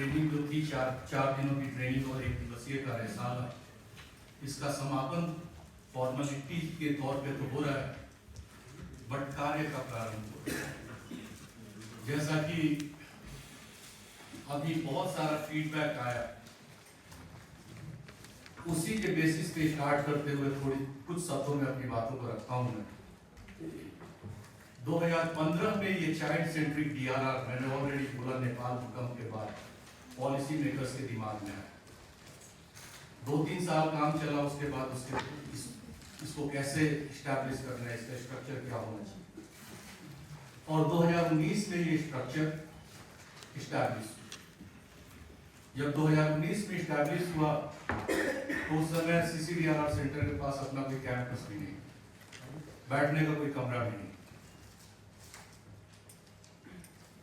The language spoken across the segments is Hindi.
ट्रेनिंग जो थी, चार दिनों की ट्रेनिंग और 1 दिवसीय कार्यशाला, इसका समापन फॉर्मेलिटी के तौर पे तो हो रहा है, बट कार्य का प्रारंभ हो रहा है। जैसा कि अभी बहुत सारा फीडबैक आया, उसी के बेसिस पे स्टार्ट करते हुए थोड़ी कुछ शब्दों में अपनी बातों को रखता हूं मैं। 2015 में ये चाइल्ड सेंट्रिक DRR, मैंने ऑलरेडी बोला, नेपाल भूकंप के बाद पॉलिसी मेकर्स के दिमाग में आया। 2-3 साल काम चला, उसके बाद इसको कैसे स्टैब्लिश करना है, इसका स्ट्रक्चर क्या होना चाहिए, और 2019 में ये स्ट्रक्चर स्टैब्लिश। जब 2019 में स्टैब्लिश हुआ तो उस समय CCDRR सेंटर के पास अपना कोई कैंपस भी नहीं, बैठने का कोई कमरा भी नहीं।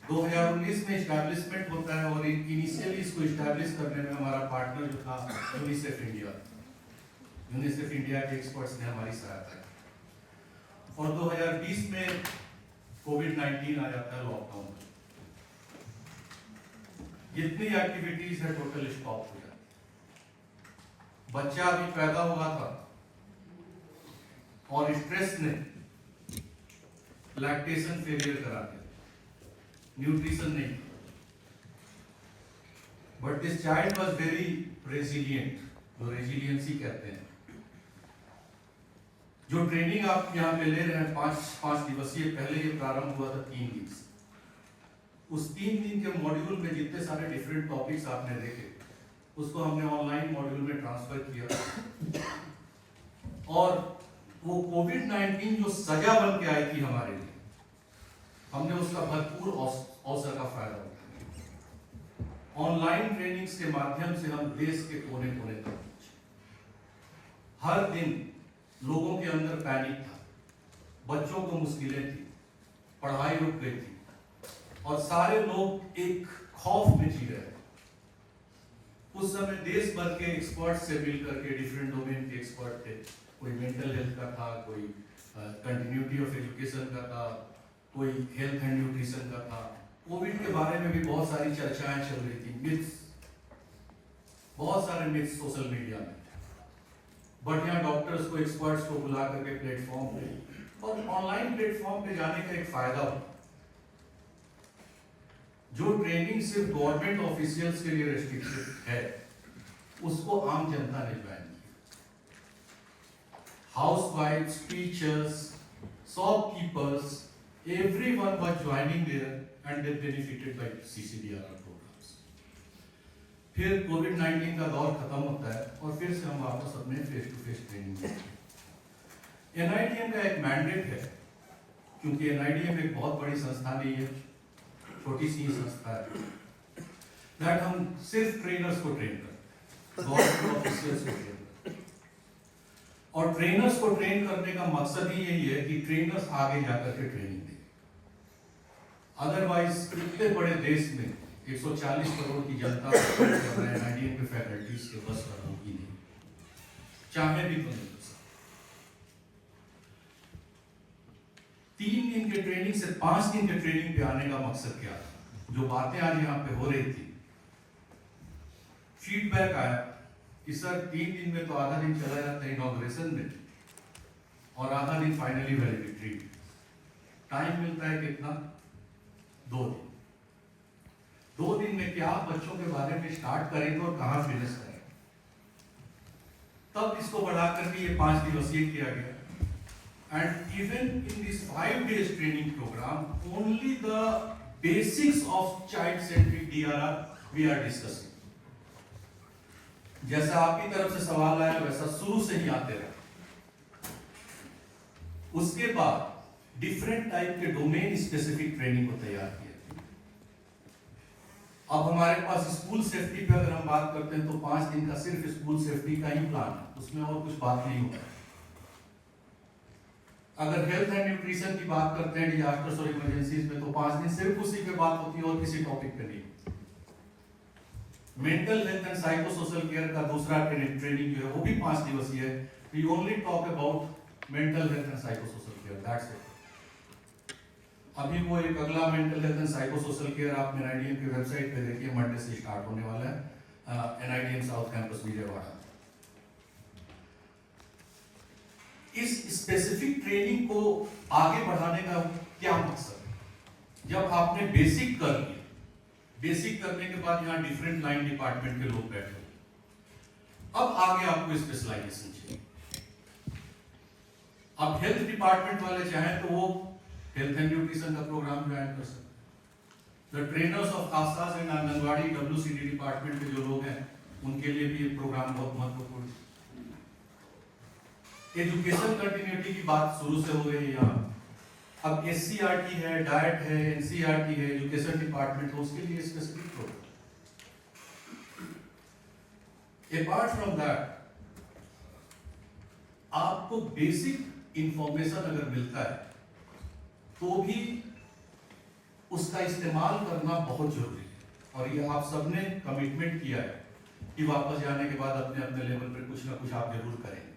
2019 में स्टैब्लिशमेंट होता है और इनिशियली इसको स्टैब्लिश करने में हमारा पार्टनर जो था यूनिसेफ इंडिया के एक्सपर्ट्स ने हमारी सहायता की। और 2020 में कोविड-19 आ जाता है, लॉकडाउन। जितनी एक्टिविटीज है टोटल स्टॉप हो जाती। बच्चा अभी पैदा हुआ था और स्ट्रेस ने लैक्टेशन फेलियर करा दिया, न्यूट्रिशन नहीं। But this child was very resilient, जो रेजिलियंसी कहते हैं। जो ट्रेनिंग आप यहाँ पे ले रहे हैं 5 दिवसीय, पहले ये प्रारंभ हुआ था 3 दिन से। उस 3 दिन के मॉड्यूल में जितने सारे डिफरेंट टॉपिक्स आपने देखे, उसको हमने ऑनलाइन मॉड्यूल में ट्रांसफर किया। और वो कोविड-19 जो सजा बन के आई थी हमारे लिए, हमने उसका भरपूर अवसर का फायदा उठाया। ऑनलाइन ट्रेनिंग्स के माध्यम से हम देश के कोने कोने तक पहुंचे। हर दिन लोगों के अंदर पैनिक था, बच्चों को मुश्किलें थी, पढ़ाई रुक गई थी और सारे लोग एक खौफ में जी रहे थे। उस समय देश भर के एक्सपर्ट से मिलकर के, डिफरेंट डोमेन के एक्सपर्ट थे, कोई मेंटल हेल्थ का था, कोई कंटिन्यूटी ऑफ एजुकेशन का था, कोई हेल्थ एंड न्यूट्रिशन का था। कोविड के बारे में भी बहुत सारी चर्चाएं चल रही थी, मिथ्स, बहुत सारे मिथ्स सोशल मीडिया में। बट यहाँ डॉक्टर्स को, एक्सपर्ट्स को बुला करके प्लेटफॉर्म पे, और ऑनलाइन प्लेटफॉर्म पे जाने का एक फायदा होता, जो ट्रेनिंग सिर्फ गवर्नमेंट ऑफिशियल्स के लिए रेस्ट्रिक्टेड है, उसको आम जनता ने ज्वाइन किया। हाउसवाइफ्स, teachers, shopkeepers, everyone was joining there and they benefited by CCDRR programs. फिर कोविड-19 का दौर खत्म होता है और फिर से हम वापस अपने फेस टू फेस ट्रेनिंग करते हैं। NIDM का एक मैंडेट है, क्योंकि NIDM एक बहुत बड़ी संस्था नहीं है, छोटी सी संस्था है, दैट हम सिर्फ ट्रेनर्स को ट्रेन करते हैं, गवर्नमेंट ऑफिसर्स को ट्रेन करते हैं। और ट्रेनर्स को ट्रेन करने का मकसद ही यही है कि ट्रेनर्स आगे जाकर के ट्रेनिंग दें। अदरवाइज इतने बड़े देश में 140 करोड़ की जनता NIDM के फैकल्टीज के बस पर होगी नहीं, चाहे भी तो नहीं हो सकता। 3 दिन के ट्रेनिंग से 5 दिन के ट्रेनिंग पे आने का मकसद क्या था? जो बातें आज यहाँ पे हो रही थी, फीडबैक आया कि सर 3 दिन में तो आधा दिन चला जाता है इनॉग्रेशन में और आधा दिन फाइनली वैलिडिटी। टाइम मिलता है कितना? 2 दिन। 2 दिन में क्या बच्चों के बारे में स्टार्ट करेंगे और कहां फिनिश करेंगे? तब इसको बढ़ाकर के ये 5 दिवसीय किया गया। And even in this 5 days training programme, only the basics of child centric DRR we are discussing. जैसा आपकी तरफ से सवाल आया वैसा शुरू से ही आते रहे। उसके बाद डिफरेंट टाइप के डोमेन स्पेसिफिक ट्रेनिंग को तैयार किया। अब हमारे पास स्कूल सेफ्टी पे अगर हम बात करते हैं तो 5 दिन का सिर्फ स्कूल सेफ्टी का ही प्लान है, उसमें और कुछ बात नहीं होगा। अगर हेल्थ एंड न्यूट्रिशन की बात करते हैं डिजास्टर्स और इमरजेंसीज में, तो 5 दिन सिर्फ उसी पे बात होती है और किसी टॉपिक पे नहीं। Mental health and psycho social care का दूसरा ट्रेनिंग जो है वो भी 5 दिवसीय है। We only talk about mental health and psycho social care, that's it. अभी वो एक अगला mental health and psycho social care आप NIDM की वेबसाइट पे देखिए, मंडे से स्टार्ट होने वाला है NIDM साउथ कैंपस विजयवाड़ा। इस स्पेसिफिक ट्रेनिंग को आगे बढ़ाने का क्या मकसद है? जब आपने बेसिक कर लिया, बेसिक करने के बाद यहाँ डिफरेंट लाइन डिपार्टमेंट के लोग बैठे, अब आगे आपको स्पेशलाइजेशन चाहिए। अब हेल्थ डिपार्टमेंट वाले चाहें तो वो हेल्थ एंड न्यूट्रिशन का प्रोग्राम ज्वाइन कर सकते। The trainers of Asha's and anganwadi WCD department के जो लोग हैं, उनके लिए भी ये प्रोग्राम बहुत महत्वपूर्ण है। एजुकेशन कंटिन्यूटी की बात शुरू से हो रही है यहाँ। अब SCRT है, डाइट है, NCRT है, एजुकेशन डिपार्टमेंट है, उसके लिए specific programme. Apart from that, आपको बेसिक इंफॉर्मेशन अगर मिलता है तो भी उसका इस्तेमाल करना बहुत जरूरी है। और ये आप सबने कमिटमेंट किया है कि वापस जाने के बाद अपने अपने लेवल पर कुछ ना कुछ आप जरूर करेंगे।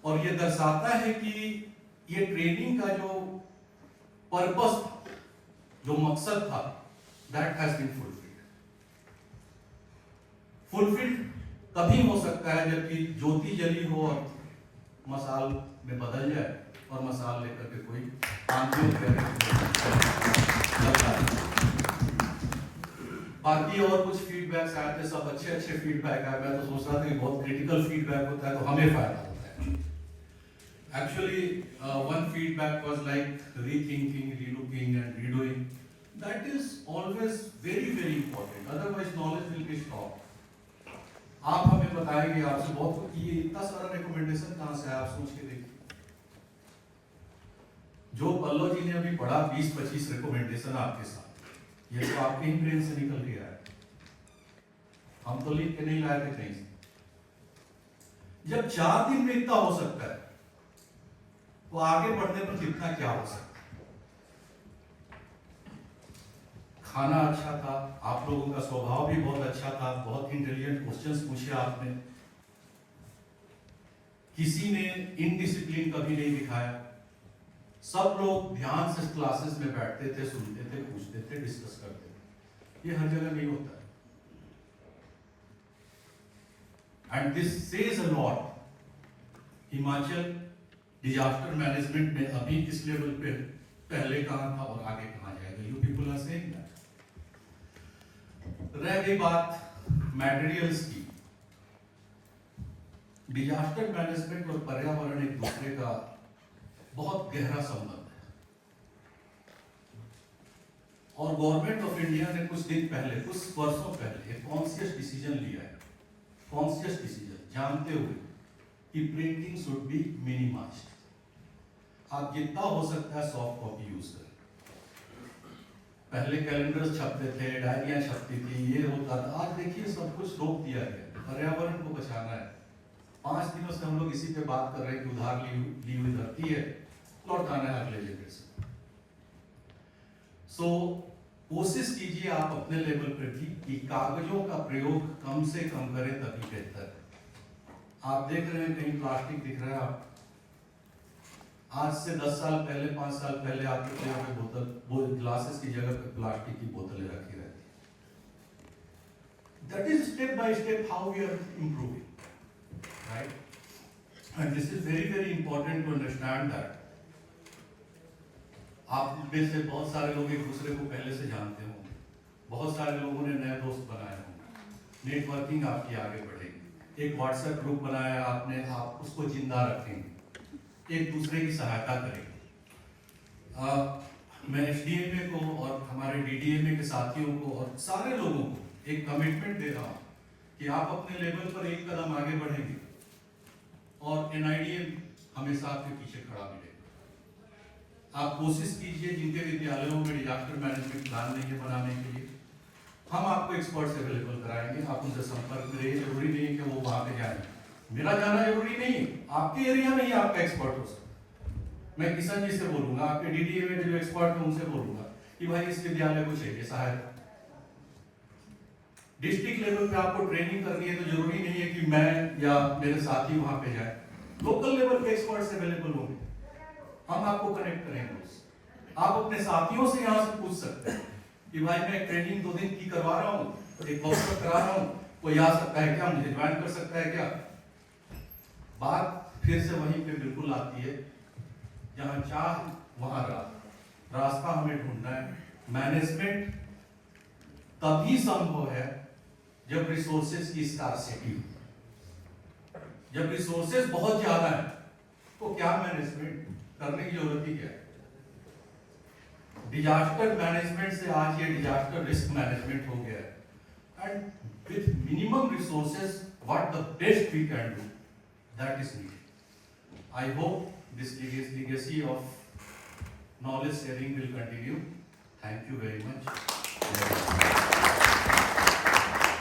और ये दर्शाता है कि ये ट्रेनिंग का जो पर्पस था, जो मकसद था, दैट हैज बीन फुलफिल्ड तभी हो सकता है जबकि ज्योति जली हो और मसाल में बदल जाए और मसाल लेकर के कोई बाकी और कुछ फीडबैक आए थे, सब अच्छे अच्छे फीडबैक आए। मैं तो सोच रहा था कि बहुत क्रिटिकल फीडबैक होता है तो हमें फायदा होता है। Actually, one feedback was like rethinking, relooking and redoing. That is always very, very important. Otherwise, knowledge will be stopped. आप हमें बताएंगे, आपसे बहुत ये इतना सारा रिकमेंडेशन कहाँ से है, आप सोच के देखिए। जो पल्लव जी ने अभी पढ़ा 20-25 रिकमेंडेशन आपके साथ, ये तो आपके ही ब्रेन से निकल के आया, हम तो लिख के नहीं लाए थे कहीं से। जब 4 दिन में इतना हो सकता है तो आगे बढ़ने पर कितना क्या हो सकता है। खाना अच्छा था, आप लोगों का स्वभाव भी बहुत अच्छा था, बहुत इंटेलिजेंट क्वेश्चंस पूछे आपने, किसी ने इनडिसिप्लिन कभी नहीं दिखाया, सब लोग ध्यान से क्लासेस में बैठते थे, सुनते थे, पूछते थे, डिस्कस करते थे। ये हर जगह नहीं होता है। And this says a lot. Himachal disaster management में अभी इस लेवल पे पहले कहां था और आगे कहां जाएगा, you people are saying that. रह गई बात मटेरियल्स की, डिजास्टर मैनेजमेंट और पर्यावरण एक दूसरे का बहुत गहरा संबंध है। और गवर्नमेंट ऑफ इंडिया ने कुछ दिन पहले, कुछ वर्षों पहले एक कॉन्शियस डिसीजन लिया है, कॉन्शियस डिसीजन जानते हुए कि प्रिंटिंग शुड बी मिनिमाइज्ड। आप जितना हो सकता है सॉफ्ट कॉपी यूज करें। पहले कैलेंडर्स छपते थे, डायरियां छपती थी, ये होता था। आज देखिए सब कुछ रोक दिया गया, पर्यावरण को बचाना है। 5 दिनों से हम लोग इसी पे बात कर रहे हैं कि उधार ली हुई धरती है, लौटाना है अगले जनरेशन। सो कोशिश कीजिए आप अपने लेवल पर भी कि कागजों का प्रयोग कम से कम करें, तभी बेहतर है। आप देख रहे हैं कहीं प्लास्टिक दिख रहा है, आप आज से 10 साल पहले, 5 साल पहले आपके यहाँ पे बोतल, वो ग्लासेस की जगह पे प्लास्टिक की बोतलें रखी रहती। That is step by step how we are improving, right? And this is very very important to understand that. आप में से बहुत सारे लोग एक दूसरे को पहले से जानते होंगे, बहुत सारे लोगों ने नए दोस्त बनाए होंगे, नेटवर्किंग आपकी आगे बढ़ेगी। एक व्हाट्सएप ग्रुप बनाया आपने, आप उसको जिंदा रखेंगे, एक दूसरे की सहायता करेंगे। मैं SDMA को और हमारे DDMA के साथियों को और सारे लोगों को एक कमिटमेंट दे रहा हूँ कि आप अपने लेवल पर एक कदम आगे बढ़ेंगे और NIDM हमेशा आपके पीछे खड़ा मिलेगा। आप कोशिश कीजिए, जिनके विद्यालयों में डिजास्टर मैनेजमेंट प्लान नहीं है बनाने के लिए, हम आपको एक्सपर्ट्स अवेलेबल कराएंगे। आप उनसे संपर्क में रहिए, जरूरी नहीं है कि वो वहां पे जाए, मेरा जाना जरूरी नहीं है, आपके एरिया में ही आपका एक्सपर्ट हो सकता है। मैं किशन जी से बोलूंगा, आपके DDA में जो एक्सपर्ट है उनसे बोलूंगा कि भाई इस विद्यालय को चाहिए सहायता। डिस्ट्रिक्ट लेवल पे आपको ट्रेनिंग करनी है तो जरूरी नहीं है कि मैं या मेरे साथी वहां पे जाए, लोकल लेवल पे एक्सपर्ट्स अवेलेबल होंगे, हम आपको कनेक्ट करेंगे उससे। आप अपने साथियों से यहाँ से पूछ सकते हैं कि भाई मैं ट्रेनिंग 2 दिन की करवा रहा हूँ, एक वर्कशॉप करा रहा हूँ, कोई आ सकता है क्या, मुझे ज्वाइन कर सकता है क्या। बात फिर से वहीं पे बिल्कुल आती है, जहाँ चाह वहाँ रास्ता हमें ढूंढना है। मैनेजमेंट तभी संभव है जब रिसोर्सेज की स्कार्सिटी हो। जब रिसोर्सेज बहुत ज्यादा है तो क्या मैनेजमेंट करने की जरूरत ही क्या है। डिजास्टर मैनेजमेंट से आज ये डिजास्टर रिस्क मैनेजमेंट हो गया है। And with minimum resources what the best we can do, that is needed. I hope this legacy of knowledge sharing will continue. Thank you very much.